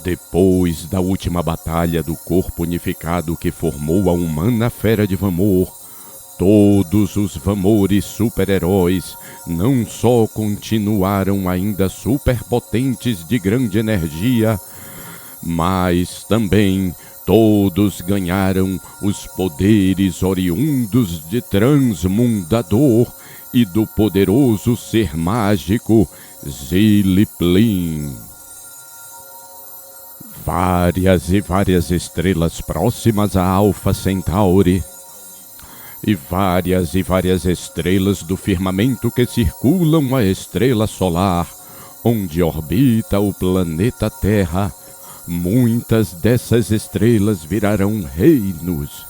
Depois da última batalha do corpo unificado que formou a humana fera de Vamor, todos os Vamores super-heróis não só continuaram ainda superpotentes de grande energia, mas também todos ganharam os poderes oriundos de Transmundador e do poderoso ser mágico Ziliplin. Várias e várias estrelas próximas a Alpha Centauri e várias estrelas do firmamento que circulam a estrela solar, onde orbita o planeta Terra, muitas dessas estrelas virarão reinos.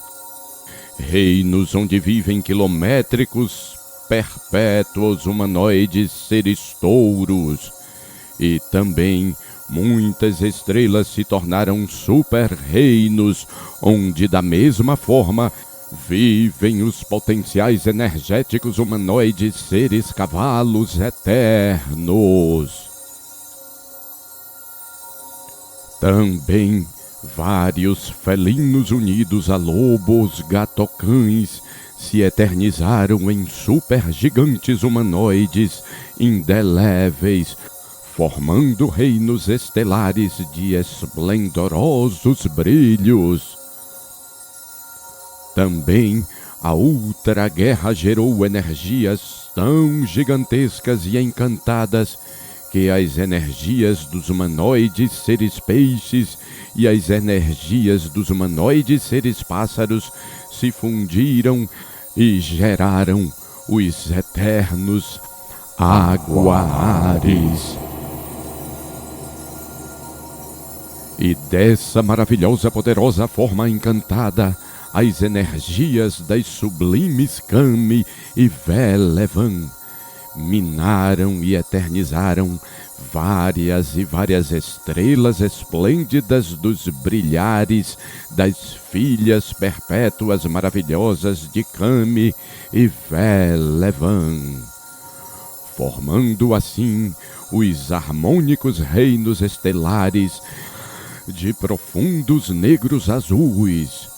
Reinos onde vivem quilométricos, perpétuos humanoides seres touros. E também muitas estrelas se tornaram super-reinos, onde da mesma forma vivem os potenciais energéticos humanoides seres cavalos eternos. Também vários felinos unidos a lobos gatocães se eternizaram em supergigantes humanoides indeléveis, formando reinos estelares de esplendorosos brilhos. Também a Ultra Guerra gerou energias tão gigantescas e encantadas que as energias dos humanoides seres peixes e as energias dos humanoides seres pássaros se fundiram e geraram os eternos Aguares. E dessa maravilhosa, poderosa forma encantada, as energias das sublimes Kami e Velevan minaram e eternizaram várias e várias estrelas esplêndidas dos brilhares das filhas perpétuas maravilhosas de Kami e Velevan, formando assim os harmônicos reinos estelares de profundos negros azuis,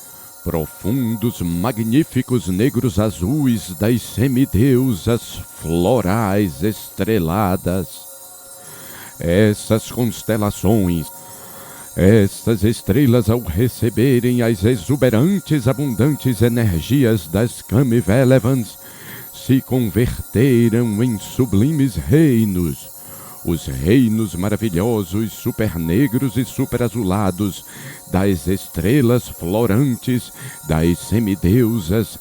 profundos magníficos negros azuis das semideusas florais estreladas. Essas constelações, essas estrelas, ao receberem as exuberantes, abundantes energias das Kami Velevans, se converteram em sublimes reinos, os reinos maravilhosos, supernegros e superazulados das estrelas florantes, das semideusas,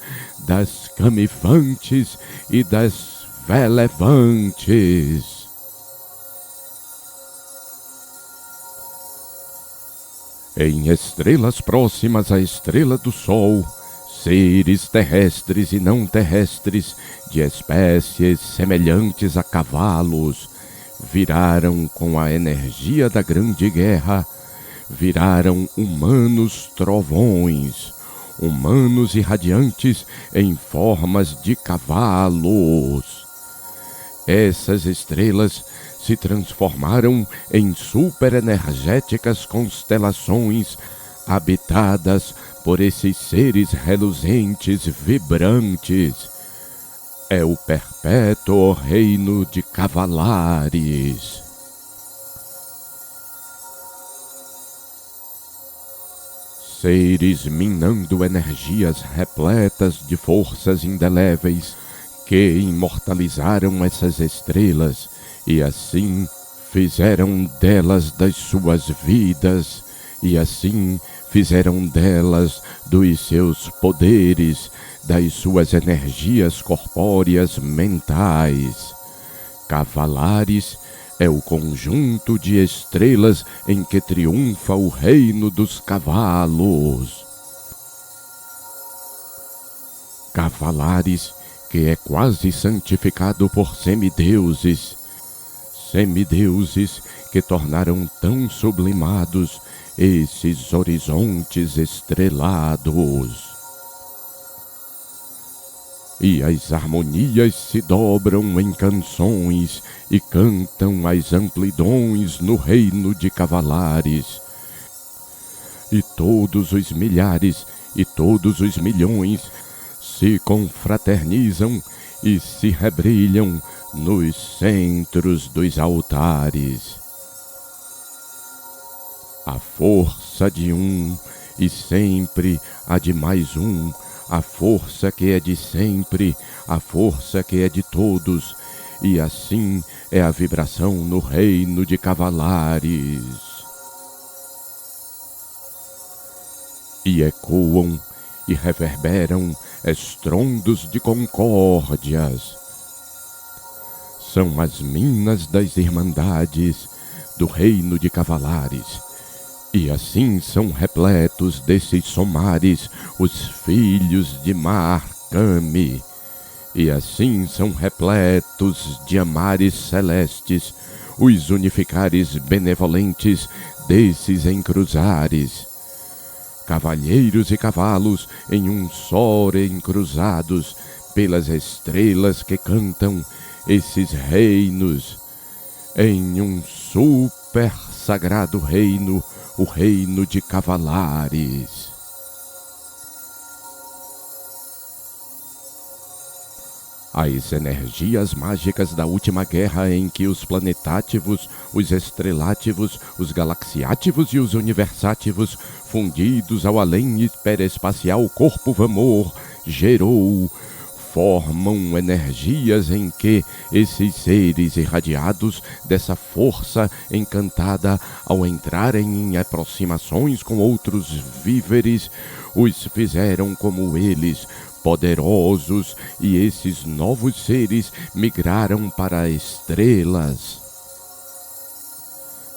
das camifantes e das velevantes. Em estrelas próximas à estrela do Sol, seres terrestres e não terrestres, de espécies semelhantes a cavalos, viraram com a energia da Grande Guerra, viraram humanos trovões, humanos irradiantes em formas de cavalos. Essas estrelas se transformaram em superenergéticas constelações habitadas por esses seres reluzentes, vibrantes. É o perpétuo reino de Cavalares. Seres minando energias repletas de forças indeléveis que imortalizaram essas estrelas e assim fizeram delas das suas vidas, e assim fizeram delas dos seus poderes, das suas energias corpóreas mentais. Cavalares é o conjunto de estrelas em que triunfa o reino dos cavalos. Cavalares que é quase santificado por semideuses, semideuses que tornaram tão sublimados esses horizontes estrelados. E as harmonias se dobram em canções e cantam as amplidões no reino de Cavalares. E todos os milhares e todos os milhões se confraternizam e se rebrilham nos centros dos altares. A força de um e sempre a de mais um, a força que é de sempre, a força que é de todos, e assim é a vibração no reino de Cavalares. E ecoam e reverberam estrondos de concórdias. São as minas das irmandades do reino de Cavalares. E assim são repletos desses somares os filhos de Mar-Kami. E assim são repletos de amares celestes os unificares benevolentes desses encruzares. Cavalheiros e cavalos em um só encruzados pelas estrelas que cantam esses reinos em um super sagrado reino, o reino de Cavalares. As energias mágicas da última guerra em que os planetátivos, os estrelátivos, os galaxiátivos e os universátivos, fundidos ao além hiperespacial corpo Vamor, gerou, formam energias em que esses seres irradiados dessa força encantada, ao entrarem em aproximações com outros víveres, os fizeram como eles, poderosos, e esses novos seres migraram para estrelas.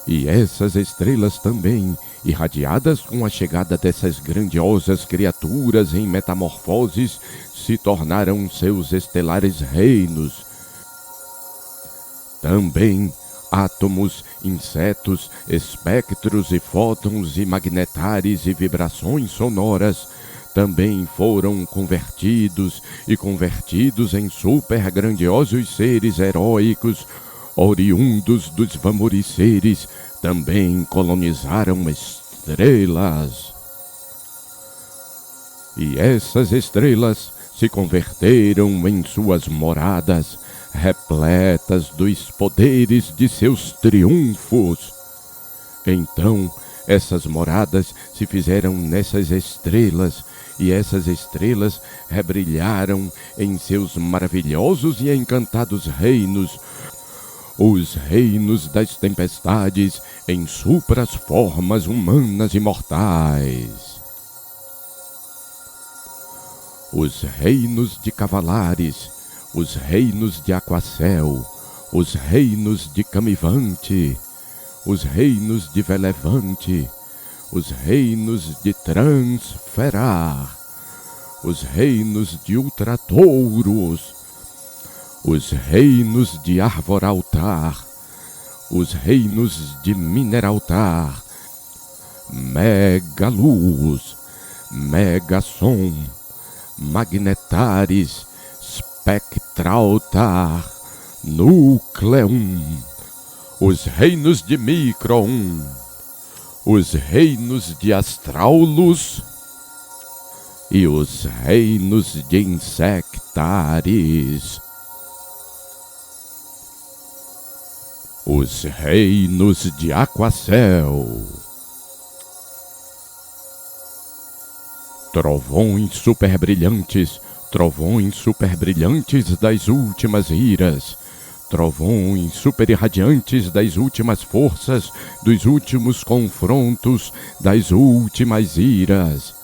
E essas estrelas também, irradiadas com a chegada dessas grandiosas criaturas em metamorfoses, se tornaram seus estelares reinos. Também átomos, insetos, espectros e fótons e magnetares e vibrações sonoras também foram convertidos em super grandiosos seres heróicos, oriundos dos Vamoreceres, também colonizaram estrelas. E essas estrelas se converteram em suas moradas, repletas dos poderes de seus triunfos. Então, essas moradas se fizeram nessas estrelas, e essas estrelas rebrilharam em seus maravilhosos e encantados reinos, os reinos das tempestades em supras formas humanas e mortais. Os reinos de Cavalares, os reinos de Aquacel, os reinos de Camivante, os reinos de Velevante, os reinos de Transferar, os reinos de Ultratouros, os reinos de Arvoraltar, os reinos de Mineraltar, Megaluz, Megasom, Magnetares, Spectraltar, Núcleum, os reinos de Micron, os reinos de Astraulus e os reinos de Insectares. Os reinos de Aquacel. Trovões super brilhantes das últimas iras, trovões super irradiantes das últimas forças, dos últimos confrontos, das últimas iras.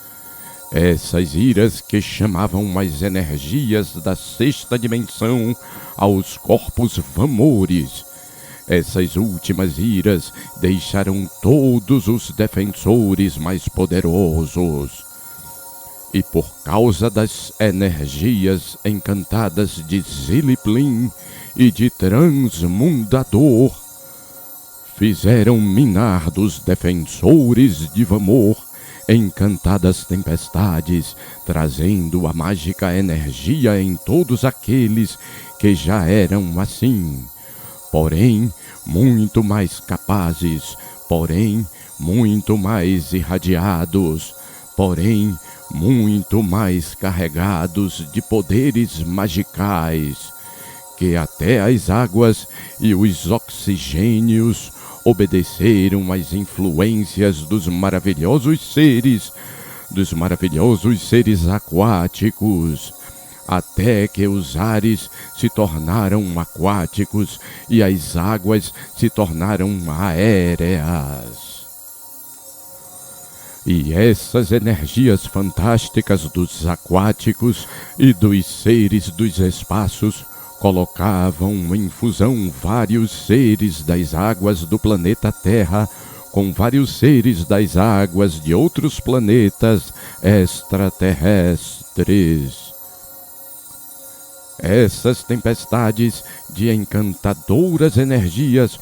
Essas iras que chamavam as energias da sexta dimensão aos corpos Vamores. Essas últimas iras deixaram todos os defensores mais poderosos. E por causa das energias encantadas de Ziliplin e de Transmundador, fizeram minar dos defensores de Vamor encantadas tempestades, trazendo a mágica energia em todos aqueles que já eram assim, porém muito mais capazes, porém muito mais irradiados, porém muito mais carregados de poderes magicais, que até as águas e os oxigênios obedeceram às influências dos maravilhosos seres aquáticos, até que os ares se tornaram aquáticos e as águas se tornaram aéreas. E essas energias fantásticas dos aquáticos e dos seres dos espaços colocavam em fusão vários seres das águas do planeta Terra com vários seres das águas de outros planetas extraterrestres. Essas tempestades de encantadoras energias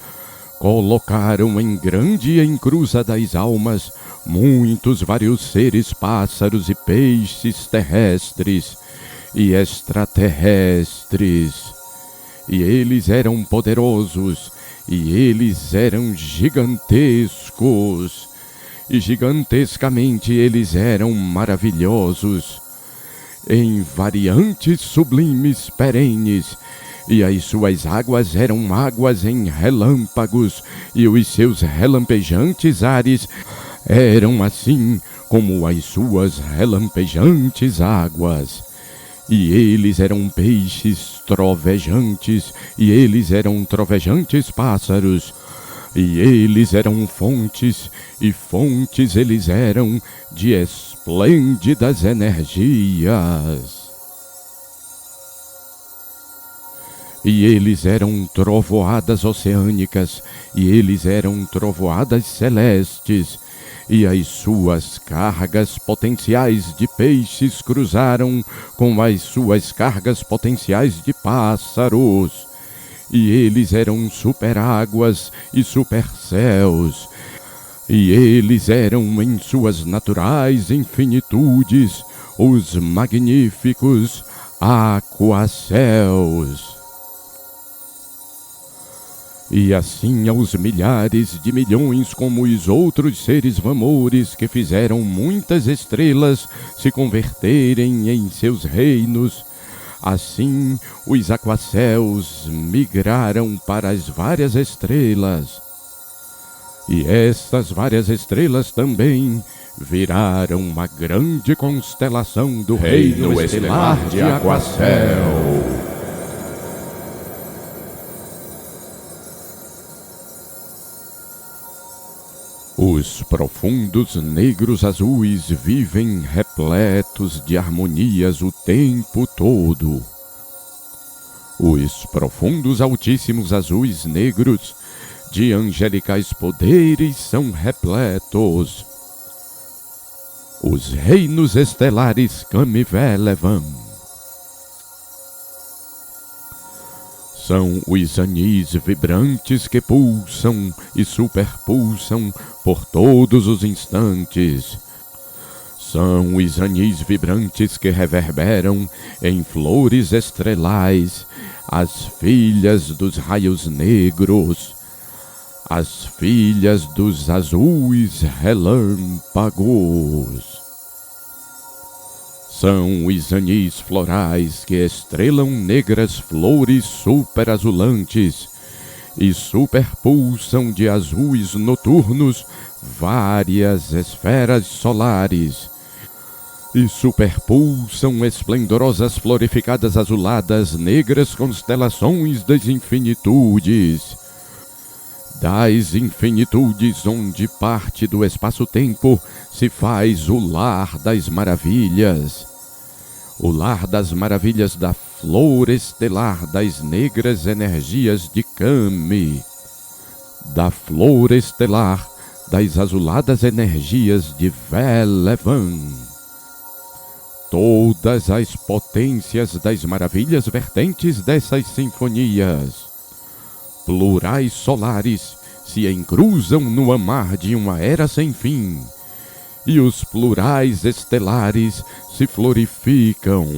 colocaram em grande encruza das almas muitos vários seres, pássaros e peixes terrestres e extraterrestres. E eles eram poderosos, e eles eram gigantescos, e gigantescamente eles eram maravilhosos, em variantes sublimes perenes, e as suas águas eram águas em relâmpagos, e os seus relampejantes ares eram assim como as suas relampejantes águas. E eles eram peixes trovejantes, e eles eram trovejantes pássaros, e eles eram fontes, e fontes eles eram de esplêndidas energias. E eles eram trovoadas oceânicas, e eles eram trovoadas celestes, e as suas cargas potenciais de peixes cruzaram com as suas cargas potenciais de pássaros, e eles eram superáguas e supercéus, e eles eram em suas naturais infinitudes os magníficos aquacéus. E assim aos milhares de milhões como os outros seres vamores que fizeram muitas estrelas se converterem em seus reinos, assim os aquacéus migraram para as várias estrelas. E essas várias estrelas também viraram uma grande constelação do reino estelar de Aquacel. Os profundos negros azuis vivem repletos de harmonias o tempo todo. Os profundos altíssimos azuis negros de angelicais poderes são repletos. Os reinos estelares Kamivelevan são os anis vibrantes que pulsam e superpulsam por todos os instantes. São os anis vibrantes que reverberam em flores estrelais, as filhas dos raios negros, as filhas dos azuis relâmpagos. São os anis florais que estrelam negras flores superazulantes e superpulsam de azuis noturnos várias esferas solares e superpulsam esplendorosas florificadas azuladas negras constelações das infinitudes. Das infinitudes onde parte do espaço-tempo se faz o lar das maravilhas. O lar das maravilhas da flor estelar das negras energias de Kami. Da flor estelar das azuladas energias de Velevan. Todas as potências das maravilhas vertentes dessas sinfonias plurais solares se encruzam no amar de uma era sem fim, e os plurais estelares se florificam.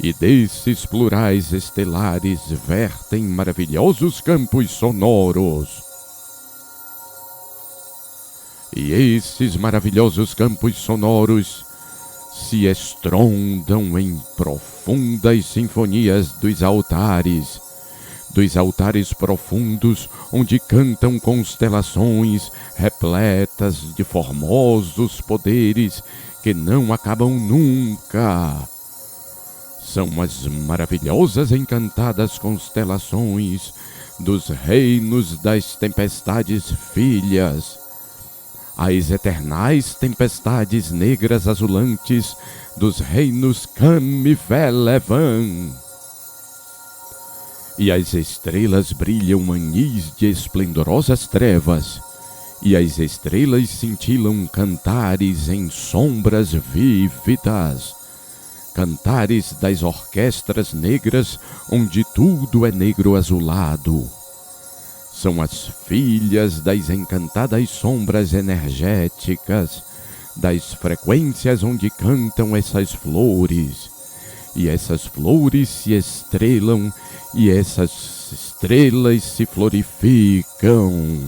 E desses plurais estelares vertem maravilhosos campos sonoros. E esses maravilhosos campos sonoros se estrondam em profundas sinfonias dos altares profundos onde cantam constelações repletas de formosos poderes que não acabam nunca. São as maravilhosas encantadas constelações dos reinos das tempestades filhas, as eternais tempestades negras azulantes dos reinos Kami-Velevan. E as estrelas brilham anis de esplendorosas trevas, e as estrelas cintilam cantares em sombras vívidas, cantares das orquestras negras onde tudo é negro azulado. São as filhas das encantadas sombras energéticas, das frequências onde cantam essas flores, e essas flores se estrelam, e essas estrelas se florificam,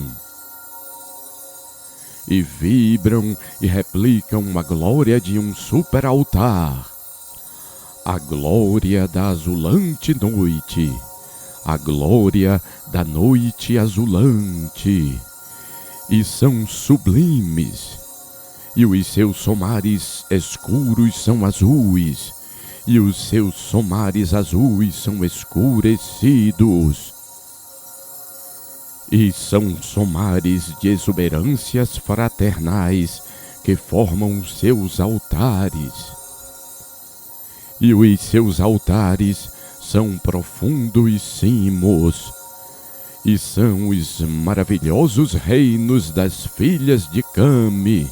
e vibram e replicam a glória de um super altar, a glória da azulante noite, a glória da noite azulante, e são sublimes, e os seus somares escuros são azuis, e os seus somares azuis são escurecidos, e são somares de exuberâncias fraternais que formam seus altares, e os seus altares são profundos cimos, e são os maravilhosos reinos das filhas de Kami,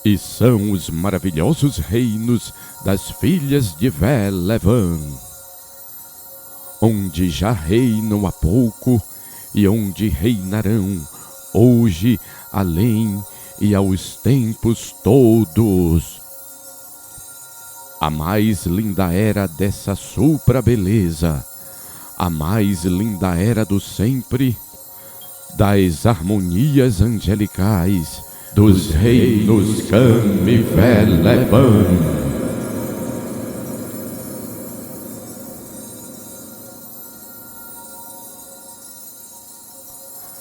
e são os maravilhosos reinos das filhas de Velevan, onde já reinam há pouco e onde reinarão hoje, além e aos tempos todos. A mais linda era dessa supra-beleza, a mais linda era do sempre, das harmonias angelicais, dos reinos Kami-Velevan.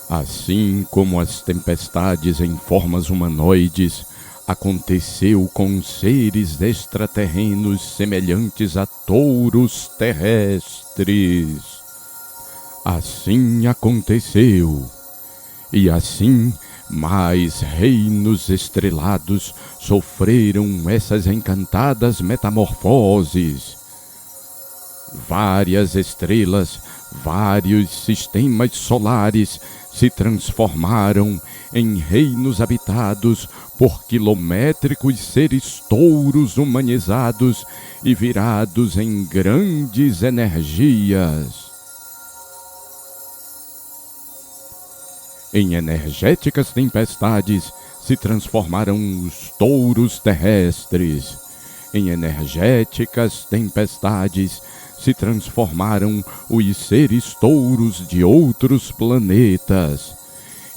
Assim como as tempestades em formas humanoides, aconteceu com seres extraterrenos semelhantes a touros terrestres. Assim aconteceu, e assim mais reinos estrelados sofreram essas encantadas metamorfoses. Várias estrelas, vários sistemas solares se transformaram em reinos habitados por quilométricos seres touros humanizados e virados em grandes energias. Em energéticas tempestades se transformaram os touros terrestres. Em energéticas tempestades se transformaram os seres touros de outros planetas.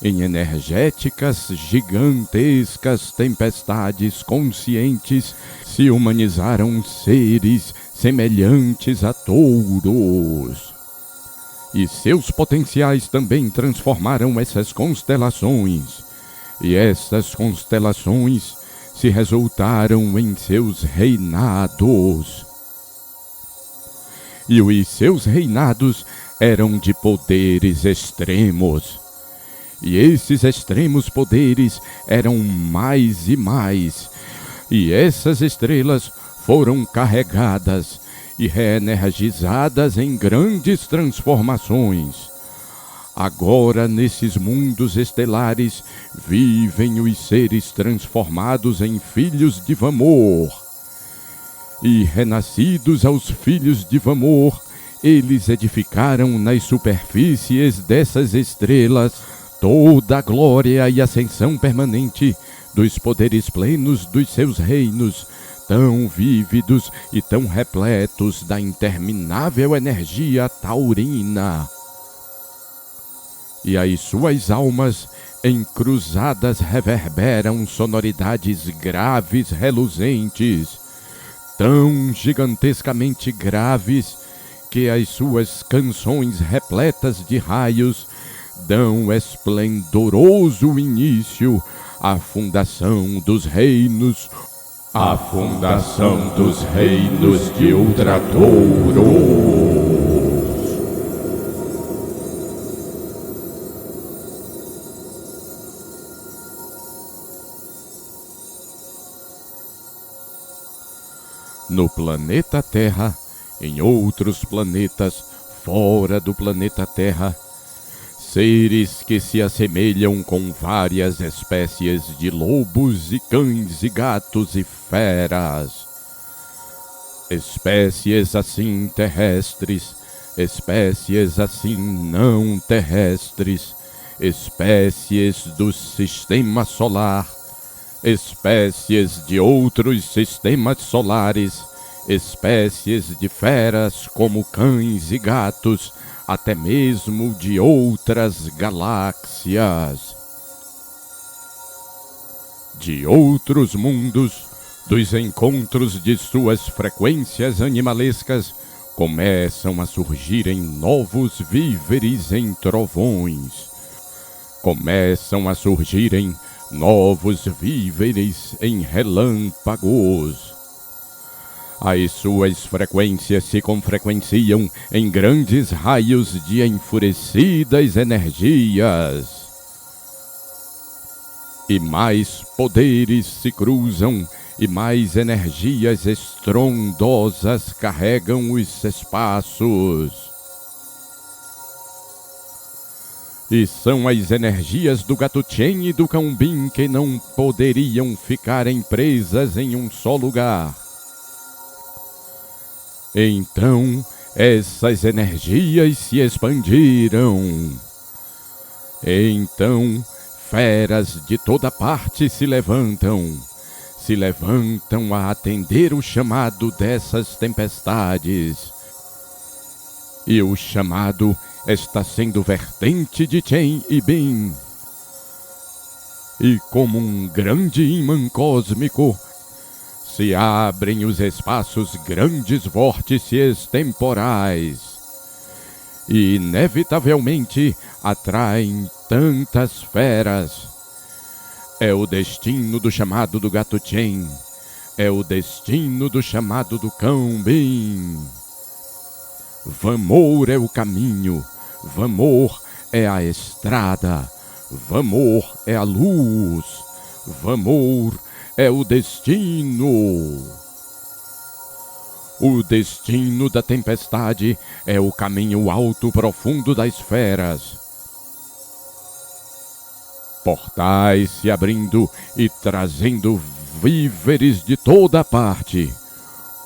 Em energéticas gigantescas tempestades conscientes se humanizaram seres semelhantes a touros. E seus potenciais também transformaram essas constelações. E essas constelações se resultaram em seus reinados. E os seus reinados eram de poderes extremos. E esses extremos poderes eram mais e mais. E essas estrelas foram carregadas e reenergizadas em grandes transformações. Agora, nesses mundos estelares, vivem os seres transformados em filhos de Vamor. E renascidos aos filhos de Vamor, eles edificaram nas superfícies dessas estrelas toda a glória e ascensão permanente dos poderes plenos dos seus reinos, tão vívidos e tão repletos da interminável energia taurina. E as suas almas encruzadas reverberam sonoridades graves reluzentes, tão gigantescamente graves que as suas canções repletas de raios dão esplendoroso início à fundação dos reinos, a fundação dos reinos de Ultratouro. No planeta Terra, em outros planetas fora do planeta Terra, seres que se assemelham com várias espécies de lobos e cães e gatos e feras. Espécies assim terrestres, espécies assim não terrestres, espécies do sistema solar, espécies de outros sistemas solares, espécies de feras como cães e gatos, até mesmo de outras galáxias, de outros mundos. Dos encontros de suas frequências animalescas começam a surgirem novos víveres em trovões, começam a surgirem novos víveres em relâmpagos. As suas frequências se confrequenciam em grandes raios de enfurecidas energias. E mais poderes se cruzam, e mais energias estrondosas carregam os espaços. E são as energias do Gatuchen e do Cão-Bin que não poderiam ficar presas em um só lugar. Então, essas energias se expandiram. Então, feras de toda parte se levantam a atender o chamado dessas tempestades. E o chamado está sendo vertente de Chen e Bin. E como um grande imã cósmico, se abrem os espaços grandes vórtices temporais e inevitavelmente atraem tantas feras. É o destino do chamado do Gatuchen, é o destino do chamado do Cão-Bin. Vamor é o caminho, Vamor é a estrada, Vamor é a luz, Vamor é o destino. O destino da tempestade é o caminho alto profundo das feras. Portais se abrindo e trazendo víveres de toda parte.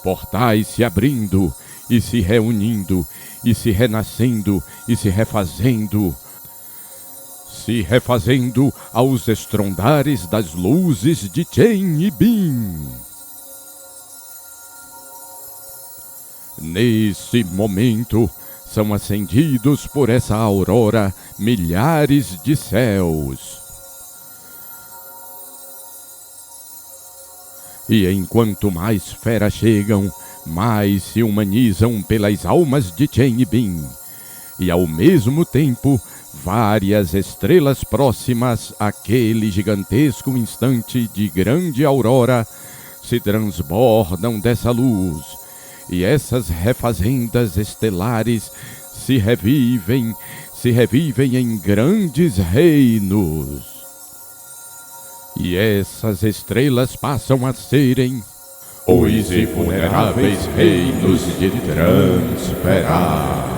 Portais se abrindo e se reunindo, e se renascendo, e se refazendo aos estrondares das luzes de Chen e Bin. Nesse momento, são acendidos por essa aurora milhares de céus. E enquanto mais feras chegam, mais se humanizam pelas almas de Chen e Bin. E ao mesmo tempo, várias estrelas próximas àquele gigantesco instante de grande aurora se transbordam dessa luz. E essas refazendas estelares se revivem em grandes reinos. E essas estrelas passam a serem os invulneráveis reinos de Transferar.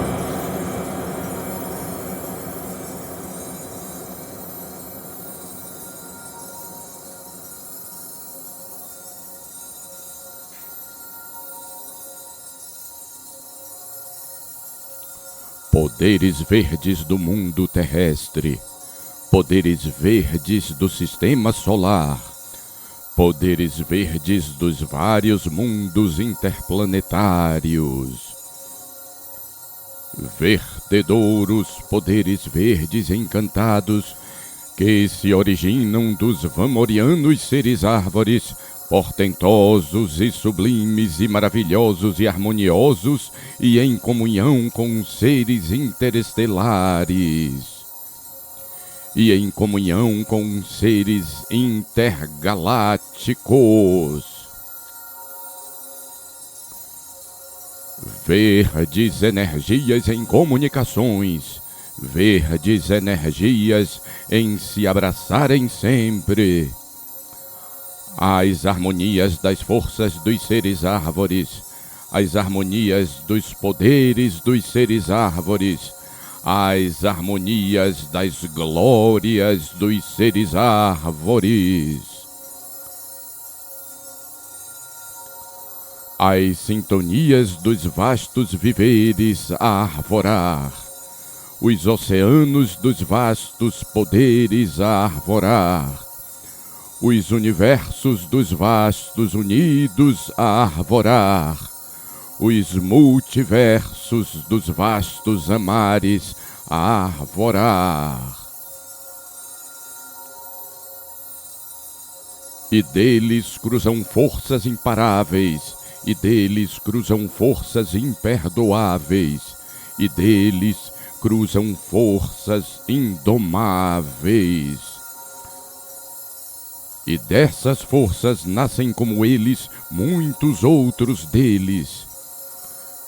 Poderes verdes do mundo terrestre, poderes verdes do sistema solar, poderes verdes dos vários mundos interplanetários, vertedouros poderes verdes encantados que se originam dos vamorianos seres árvores, portentosos e sublimes e maravilhosos e harmoniosos e em comunhão com seres interestelares e em comunhão com seres intergalácticos. Verdes energias em comunicações, verdes energias em se abraçarem sempre. As harmonias das forças dos seres árvores, as harmonias dos poderes dos seres árvores, as harmonias das glórias dos seres árvores. As sintonias dos vastos viveres a arvorar, os oceanos dos vastos poderes a arvorar, os universos dos vastos unidos a arvorar, os multiversos dos vastos amares a arvorar. E deles cruzam forças imparáveis, e deles cruzam forças imperdoáveis, e deles cruzam forças indomáveis. E dessas forças nascem como eles muitos outros deles.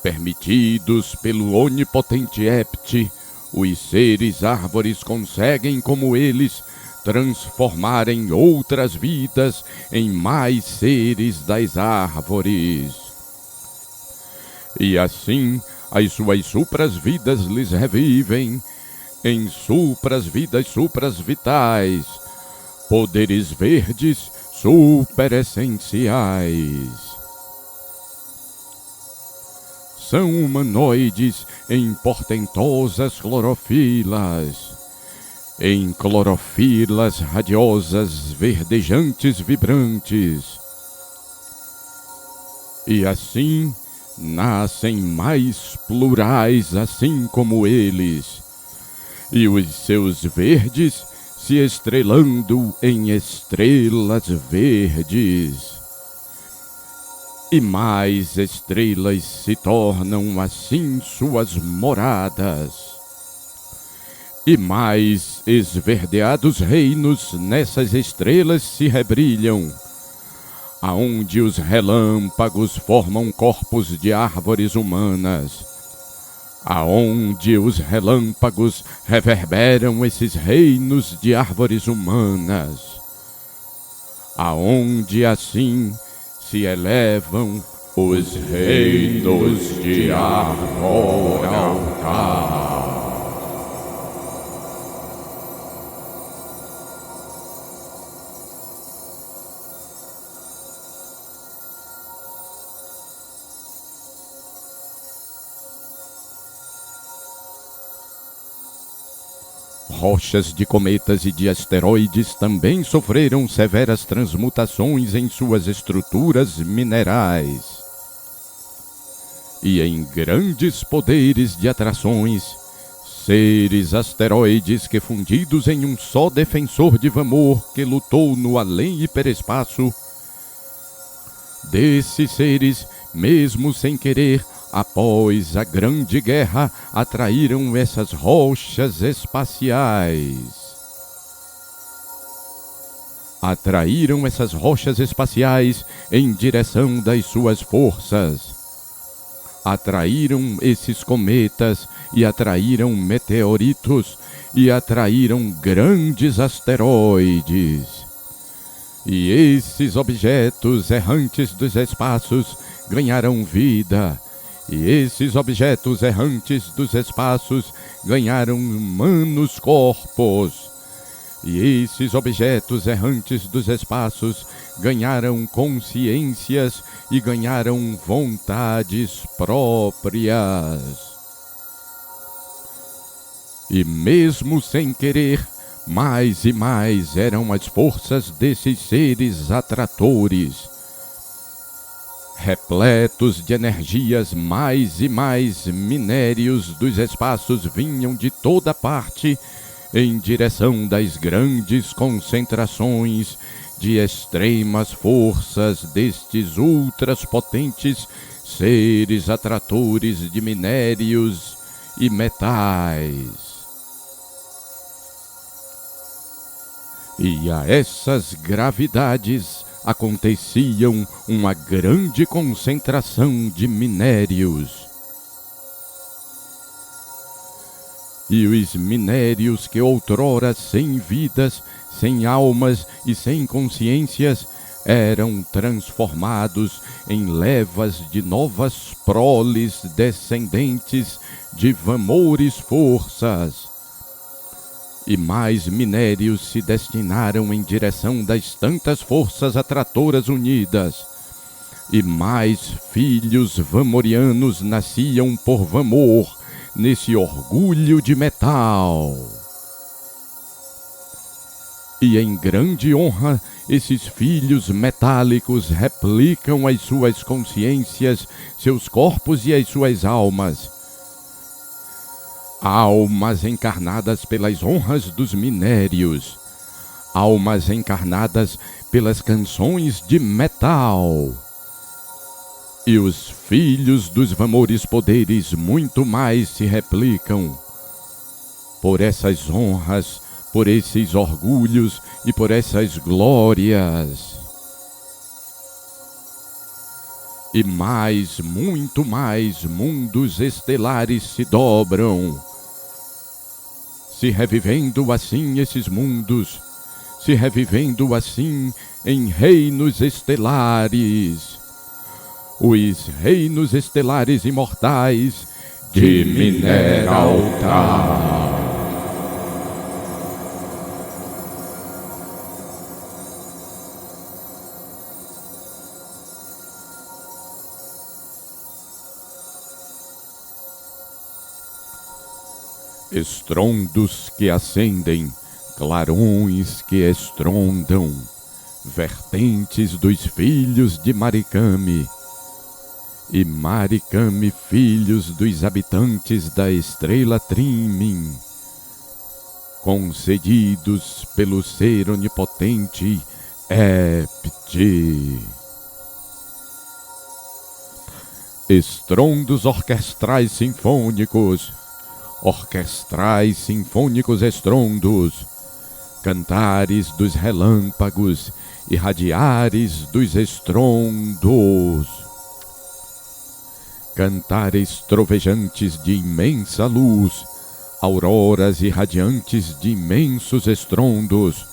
Permitidos pelo onipotente Hept, os seres árvores conseguem como eles transformarem outras vidas em mais seres das árvores. E assim, as suas supras-vidas lhes revivem em supras-vidas supras-vitais, poderes verdes superessenciais. São humanoides em portentosas clorofilas, em clorofilas radiosas, verdejantes, vibrantes. E assim nascem mais plurais assim como eles, e os seus verdes se estrelando em estrelas verdes. E mais estrelas se tornam assim suas moradas. E mais esverdeados reinos nessas estrelas se rebrilham, aonde os relâmpagos formam corpos de árvores humanas, aonde os relâmpagos reverberam esses reinos de árvores humanas, aonde assim se elevam os reinos de Arvoraltar. Rochas de cometas e de asteroides também sofreram severas transmutações em suas estruturas minerais. E em grandes poderes de atrações, seres asteroides que fundidos em um só defensor de Vamor que lutou no além hiperespaço, desses seres, mesmo sem querer, após a Grande Guerra, atraíram essas rochas espaciais. Atraíram essas rochas espaciais em direção das suas forças. Atraíram esses cometas e atraíram meteoritos e atraíram grandes asteroides. E esses objetos errantes dos espaços ganharam vida. E esses objetos errantes dos espaços ganharam humanos corpos. E esses objetos errantes dos espaços ganharam consciências e ganharam vontades próprias. E mesmo sem querer, Mais e mais eram as forças desses seres atratores. Repletos de energias, mais e mais minérios dos espaços vinham de toda parte em direção das grandes concentrações de extremas forças destes ultras potentes seres atratores de minérios e metais. E a essas gravidades aconteciam uma grande concentração de minérios. E os minérios que outrora sem vidas, sem almas e sem consciências eram transformados em levas de novas proles descendentes de vamores forças. E mais minérios se destinaram em direção das tantas forças atratoras unidas. E mais filhos vamorianos nasciam por Vamor, nesse orgulho de metal. E em grande honra, esses filhos metálicos replicam as suas consciências, seus corpos e as suas almas. Almas encarnadas pelas honras dos minérios, almas encarnadas pelas canções de metal. E os filhos dos Vamores poderes muito mais se replicam. Por essas honras, por esses orgulhos e por essas glórias. E mais, muito mais, mundos estelares se dobram, se revivendo assim esses mundos, se revivendo assim em reinos estelares, os reinos estelares imortais de Mineraltar. Estrondos que acendem, clarões que estrondam, vertentes dos filhos de Marikami, e Marikami filhos dos habitantes da estrela Trimin, concedidos pelo ser onipotente Epti. Estrondos orquestrais sinfônicos, orquestrais sinfônicos estrondos, cantares dos relâmpagos e radiares dos estrondos, cantares trovejantes de imensa luz, auroras irradiantes de imensos estrondos,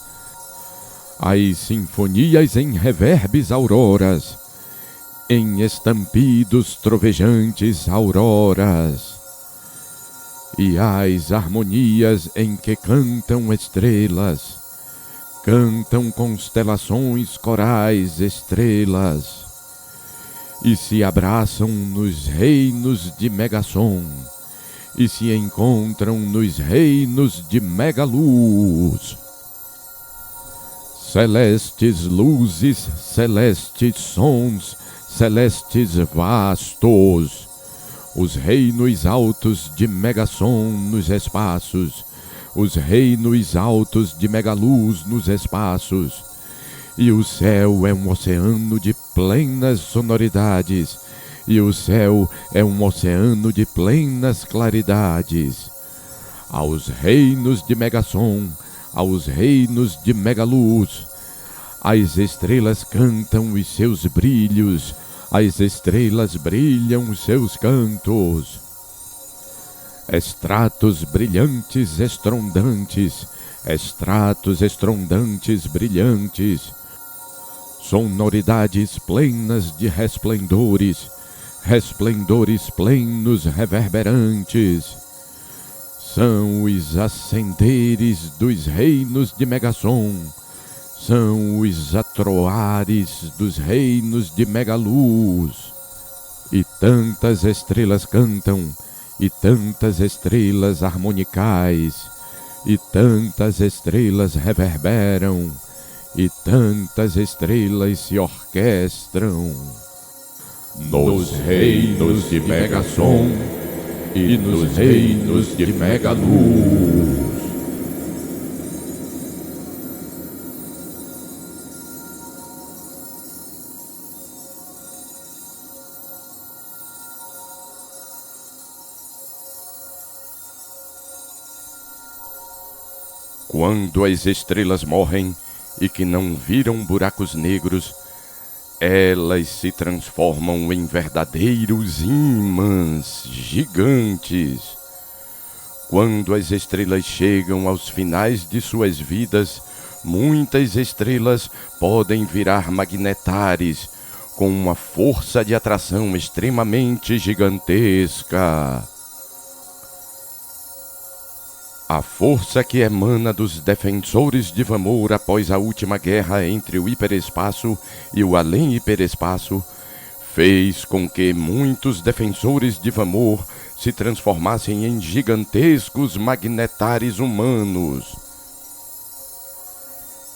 as sinfonias em reverbes auroras, em estampidos trovejantes auroras, e as harmonias em que cantam estrelas, cantam constelações corais estrelas, e se abraçam nos reinos de Megason, e se encontram nos reinos de Megaluz. Celestes luzes, celestes sons, celestes vastos, os reinos altos de Megason nos espaços, os reinos altos de Megaluz nos espaços, e o céu é um oceano de plenas sonoridades, e o céu é um oceano de plenas claridades. Aos reinos de Megason, aos reinos de Megaluz, as estrelas cantam os seus brilhos, as estrelas brilham os seus cantos. Estratos brilhantes estrondantes, estratos estrondantes brilhantes, sonoridades plenas de resplendores, resplendores plenos reverberantes, são os ascenderes dos reinos de Megason, são os atroares dos reinos de Megaluz. E tantas estrelas cantam, e tantas estrelas harmonicais, e tantas estrelas reverberam, e tantas estrelas se orquestram. Nos reinos de Megasom e nos reinos de Megaluz. Quando as estrelas morrem e que não viram buracos negros, elas se transformam em verdadeiros ímãs gigantes. Quando as estrelas chegam aos finais de suas vidas, muitas estrelas podem virar magnetares, com uma força de atração extremamente gigantesca. A força que emana dos defensores de Vamor após a última guerra entre o hiperespaço e o além-hiperespaço fez com que muitos defensores de Vamor se transformassem em gigantescos magnetares humanos.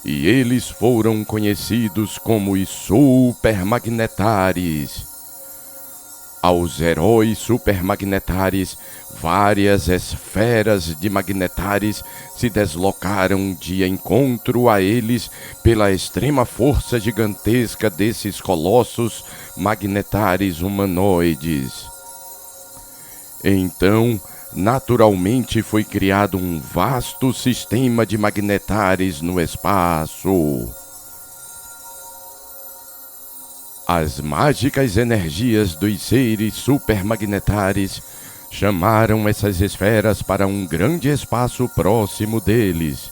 E eles foram conhecidos como os supermagnetares. Aos heróis supermagnetares, várias esferas de magnetares se deslocaram de encontro a eles pela extrema força gigantesca desses colossos magnetares humanoides. Então, naturalmente foi criado um vasto sistema de magnetares no espaço. As mágicas energias dos seres supermagnetares chamaram essas esferas para um grande espaço próximo deles.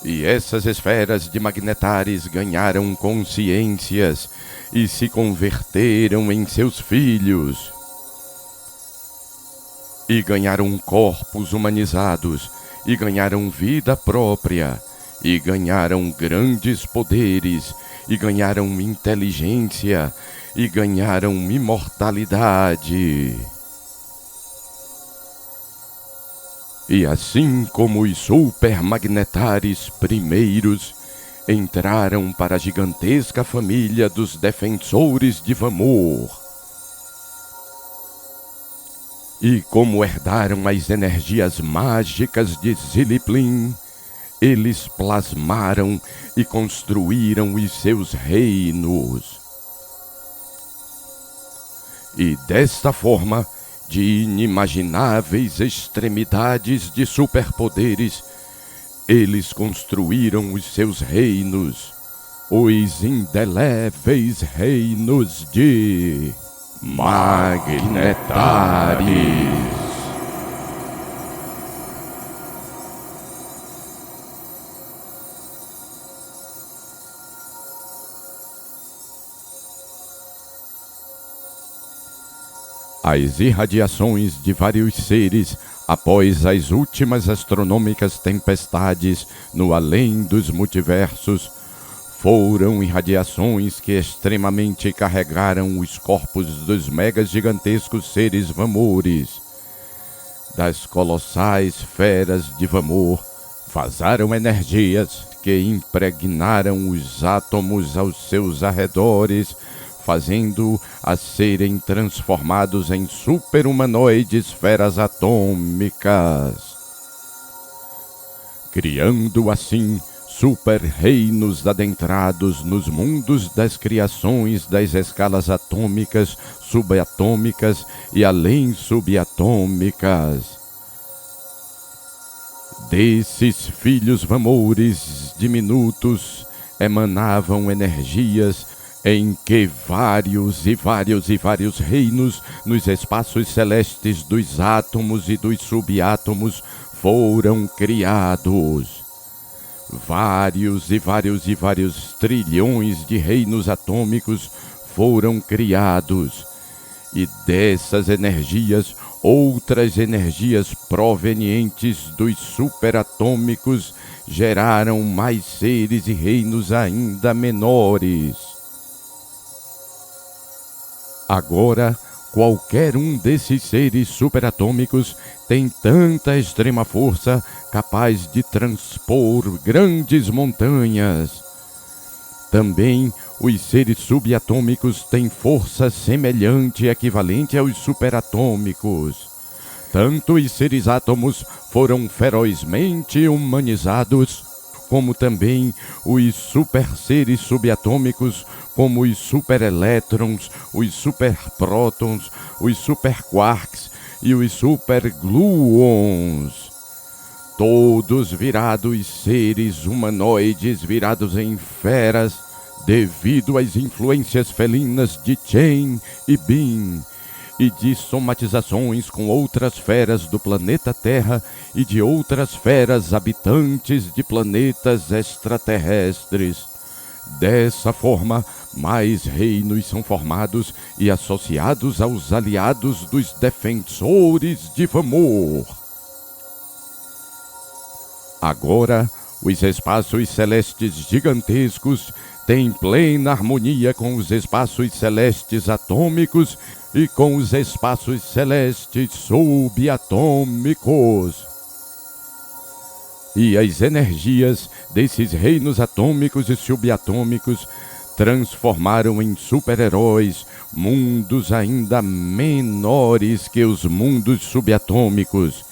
E essas esferas de magnetares ganharam consciências e se converteram em seus filhos. E ganharam corpos humanizados, e ganharam vida própria, e ganharam grandes poderes, e ganharam inteligência, e ganharam imortalidade. E assim como os supermagnetares primeiros entraram para a gigantesca família dos defensores de Vamor, e como herdaram as energias mágicas de Ziliplin, eles plasmaram e construíram os seus reinos. E desta forma, de inimagináveis extremidades de superpoderes, eles construíram os seus reinos, os indeléveis reinos de Magnetares. As irradiações de vários seres após as últimas astronômicas tempestades no além dos multiversos foram irradiações que extremamente carregaram os corpos dos megas gigantescos seres Vamores. Das colossais feras de Vamor vazaram energias que impregnaram os átomos aos seus arredores, fazendo a serem transformados em super-humanoides feras atômicas, criando assim super-reinos adentrados nos mundos das criações das escalas atômicas, subatômicas e além subatômicas. Desses filhos Vamores diminutos emanavam energias em que vários reinos nos espaços celestes dos átomos e dos subátomos foram criados. Vários trilhões de reinos atômicos foram criados. E dessas energias, outras energias provenientes dos superatômicos geraram mais seres e reinos ainda menores. Agora, qualquer um desses seres superatômicos tem tanta extrema força capaz de transpor grandes montanhas. Também os seres subatômicos têm força semelhante e equivalente aos superatômicos. Tanto os seres átomos foram ferozmente humanizados, como também os super-seres subatômicos, como os superelétrons, os superprótons, os superquarks e os supergluons. Todos virados seres humanoides virados em feras, devido às influências felinas de Chen e Bin, e de somatizações com outras feras do planeta Terra e de outras feras habitantes de planetas extraterrestres. Dessa forma, mais reinos são formados e associados aos aliados dos defensores de Vamor. Agora, os espaços celestes gigantescos têm plena harmonia com os espaços celestes atômicos e com os espaços celestes subatômicos. E as energias desses reinos atômicos e subatômicos transformaram em super-heróis mundos ainda menores que os mundos subatômicos.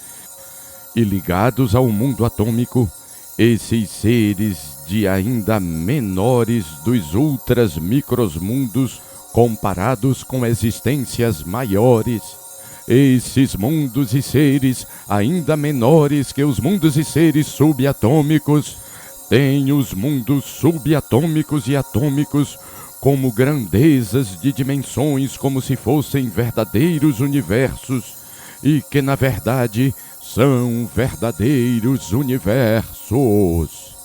E ligados ao mundo atômico, esses seres de ainda menores dos ultras microsmundos comparados com existências maiores, esses mundos e seres ainda menores que os mundos e seres subatômicos, têm os mundos subatômicos e atômicos como grandezas de dimensões como se fossem verdadeiros universos e que na verdade são verdadeiros universos.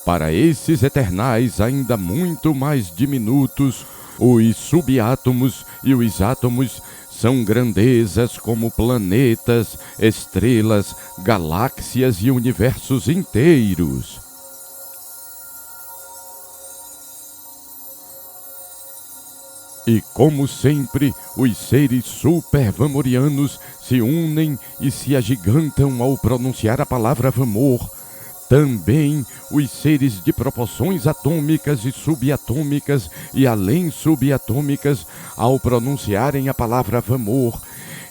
Para esses eternais ainda muito mais diminutos, os subátomos e os átomos são grandezas como planetas, estrelas, galáxias e universos inteiros. E como sempre, os seres super-vamorianos se unem e se agigantam ao pronunciar a palavra Vamor. Também os seres de proporções atômicas e subatômicas e além subatômicas, ao pronunciarem a palavra Vamor,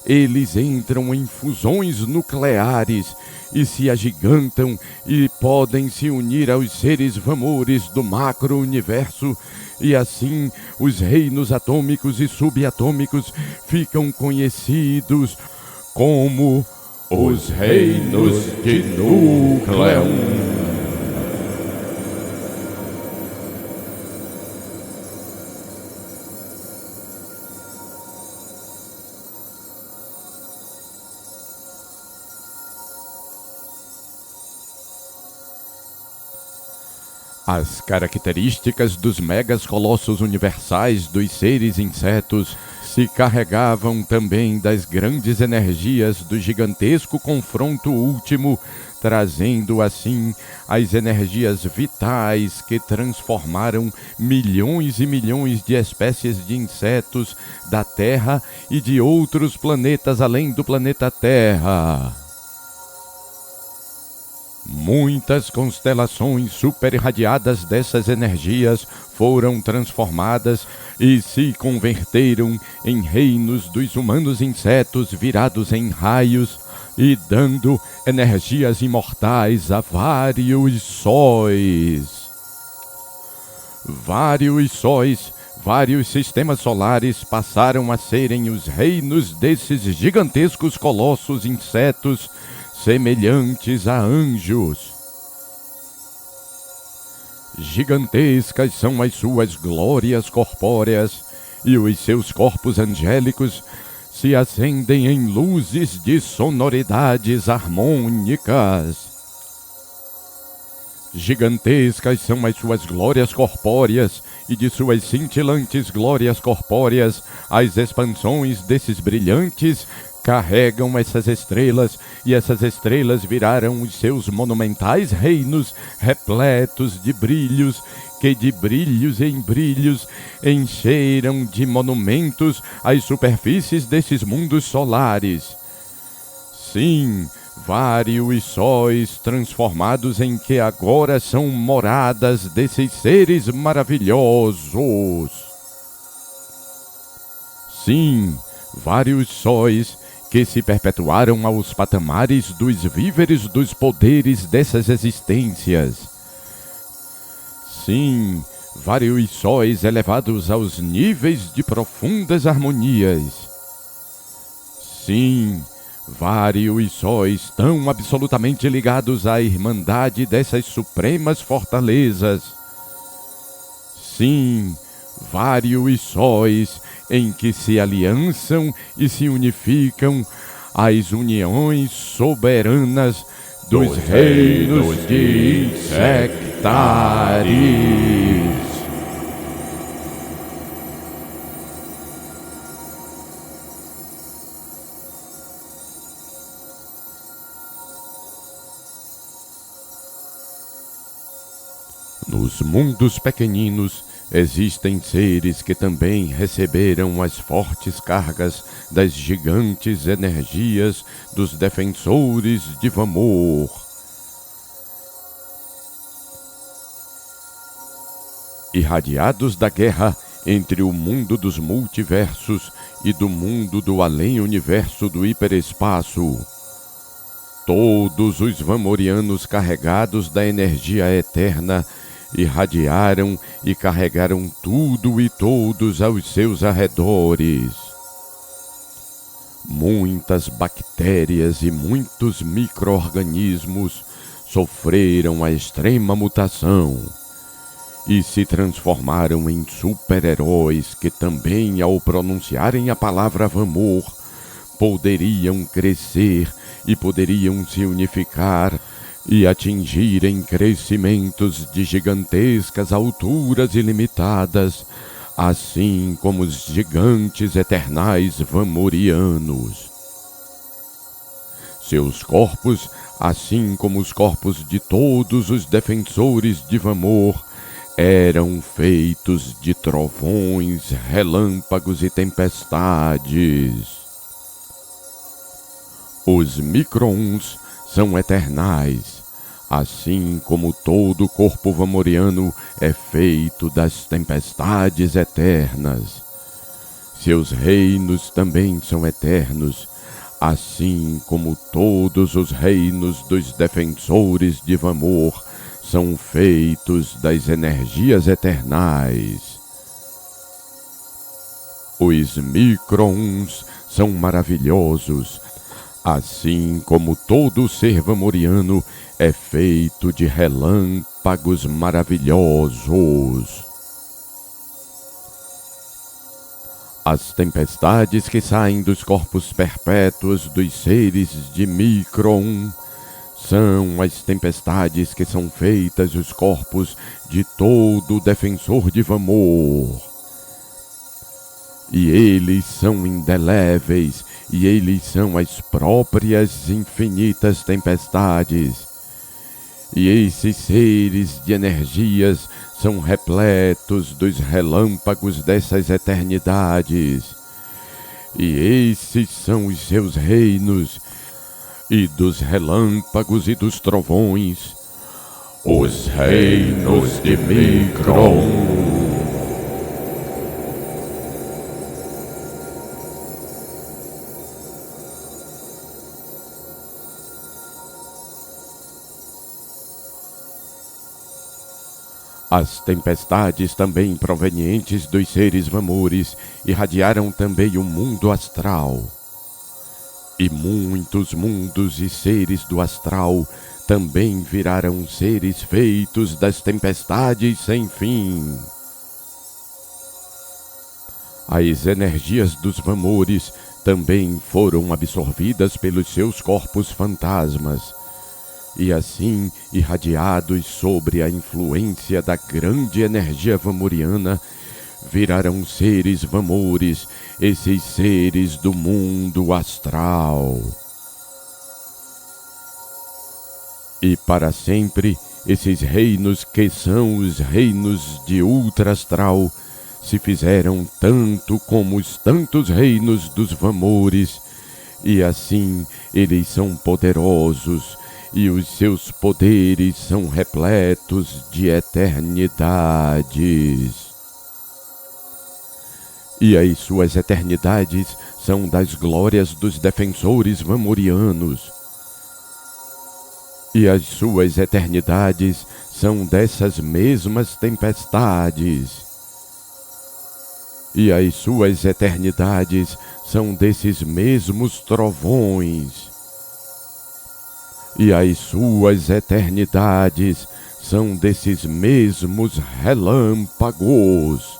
eles entram em fusões nucleares e se agigantam e podem se unir aos seres Vamores do macro-universo, e assim os reinos atômicos e subatômicos ficam conhecidos como os reinos de Núcleon. As características dos megas colossos universais dos seres insetos se carregavam também das grandes energias do gigantesco confronto último, trazendo assim as energias vitais que transformaram milhões e milhões de espécies de insetos da Terra e de outros planetas além do planeta Terra. Muitas constelações superirradiadas dessas energias foram transformadas e se converteram em reinos dos humanos insetos virados em raios e dando energias imortais a vários sóis. Vários sistemas solares passaram a serem os reinos desses gigantescos colossos insetos semelhantes a anjos. Gigantescas são as suas glórias corpóreas, e os seus corpos angélicos se acendem em luzes de sonoridades harmônicas. Gigantescas são as suas glórias corpóreas, e de suas cintilantes glórias corpóreas, as expansões desses brilhantes carregam essas estrelas, e essas estrelas viraram os seus monumentais reinos repletos de brilhos que de brilhos em brilhos encheram de monumentos as superfícies desses mundos solares. Sim, vários sóis transformados em que agora são moradas desses seres maravilhosos. Sim, vários sóis que se perpetuaram aos patamares dos víveres dos poderes dessas existências. Sim, vários sóis elevados aos níveis de profundas harmonias. Sim, vários sóis tão absolutamente ligados à irmandade dessas supremas fortalezas. Sim, vários sóis em que se aliançam e se unificam as uniões soberanas dos reinos de Insectares. Nos mundos pequeninos, existem seres que também receberam as fortes cargas das gigantes energias dos defensores de Vamor. Irradiados da guerra entre o mundo dos multiversos e do mundo do além-universo do hiperespaço, todos os Vamorianos carregados da energia eterna irradiaram e carregaram tudo e todos aos seus arredores. Muitas bactérias e muitos micro-organismos sofreram a extrema mutação e se transformaram em super-heróis que também, ao pronunciarem a palavra Vamor, poderiam crescer e poderiam se unificar e atingirem crescimentos de gigantescas alturas ilimitadas, assim como os gigantes eternais Vamorianos. Seus corpos, assim como os corpos de todos os defensores de Vamor, eram feitos de trovões, relâmpagos e tempestades. Os micro-uns são eternais, assim como todo corpo vamoriano é feito das tempestades eternas. Seus reinos também são eternos, assim como todos os reinos dos defensores de Vamor são feitos das energias eternais. Os micro-uns são maravilhosos, assim como todo ser vamoriano é feito de relâmpagos maravilhosos. As tempestades que saem dos corpos perpétuos dos seres de micro-um são as tempestades que são feitas dos corpos de todo defensor de Vamor. E eles são indeléveis, e eles são as próprias infinitas tempestades. E esses seres de energias são repletos dos relâmpagos dessas eternidades. E esses são os seus reinos, e dos relâmpagos e dos trovões, os reinos de Micron. As tempestades também provenientes dos seres Vamores irradiaram também o mundo astral. E muitos mundos e seres do astral também viraram seres feitos das tempestades sem fim. As energias dos Vamores também foram absorvidas pelos seus corpos fantasmas, e assim, irradiados sobre a influência da grande energia vamoriana, viraram seres Vamores, esses seres do mundo astral. E para sempre, Esses reinos que são os reinos de ultra-astral se fizeram tanto como os tantos reinos dos Vamores, e assim eles são poderosos, e os seus poderes são repletos de eternidades. E as suas eternidades são das glórias dos defensores vamorianos. E as suas eternidades são dessas mesmas tempestades. E as suas eternidades são desses mesmos trovões. E as suas eternidades são desses mesmos relâmpagos.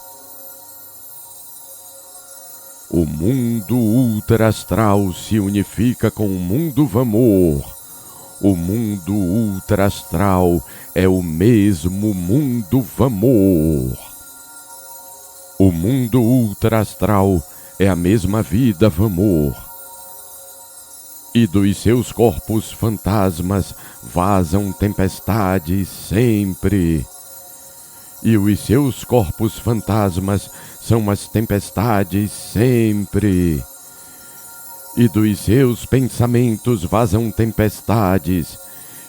O mundo ultra-astral se unifica com o mundo Vamor. O mundo ultra-astral é o mesmo mundo Vamor. O mundo ultra-astral é a mesma vida Vamor. E dos seus corpos fantasmas vazam tempestades sempre. E os seus corpos fantasmas são as tempestades sempre. E dos seus pensamentos vazam tempestades,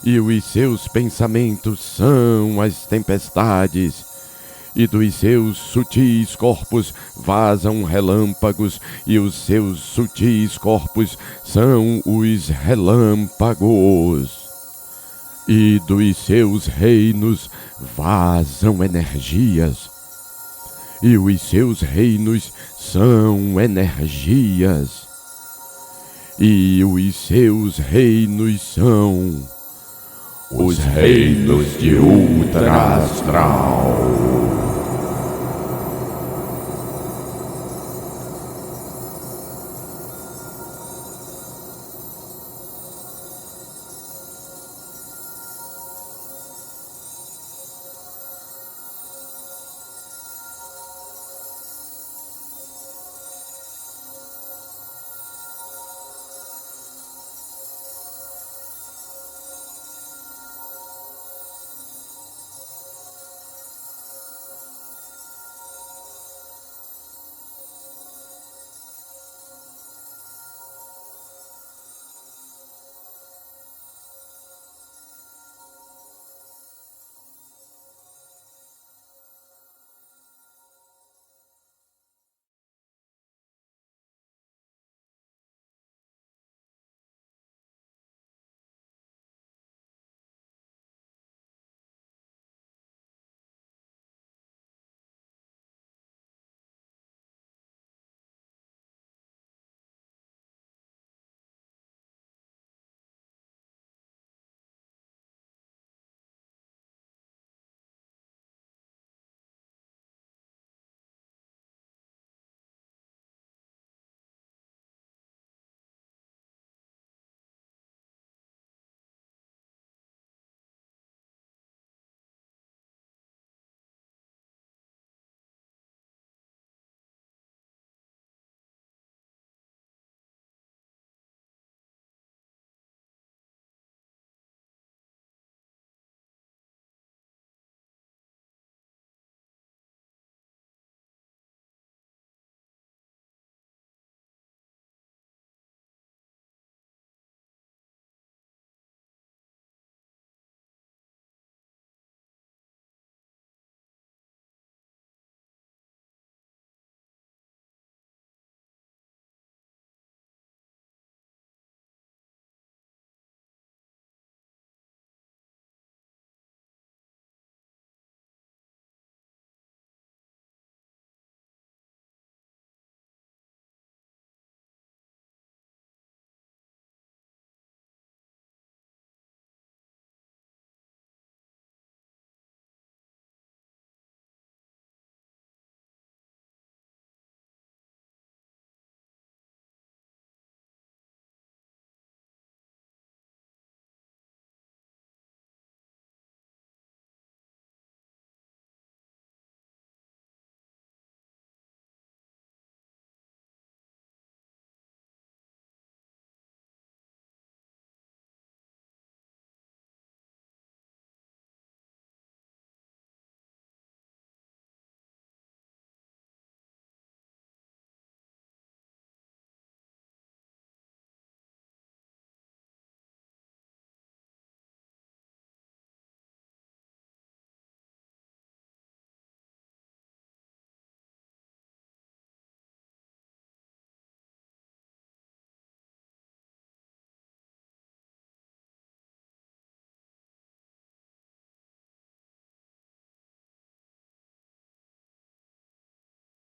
e os seus pensamentos são as tempestades. E dos seus sutis corpos vazam relâmpagos, e os seus sutis corpos são os relâmpagos. E dos seus reinos vazam energias, e os seus reinos são energias. E os seus reinos são os reinos de ultra-astral.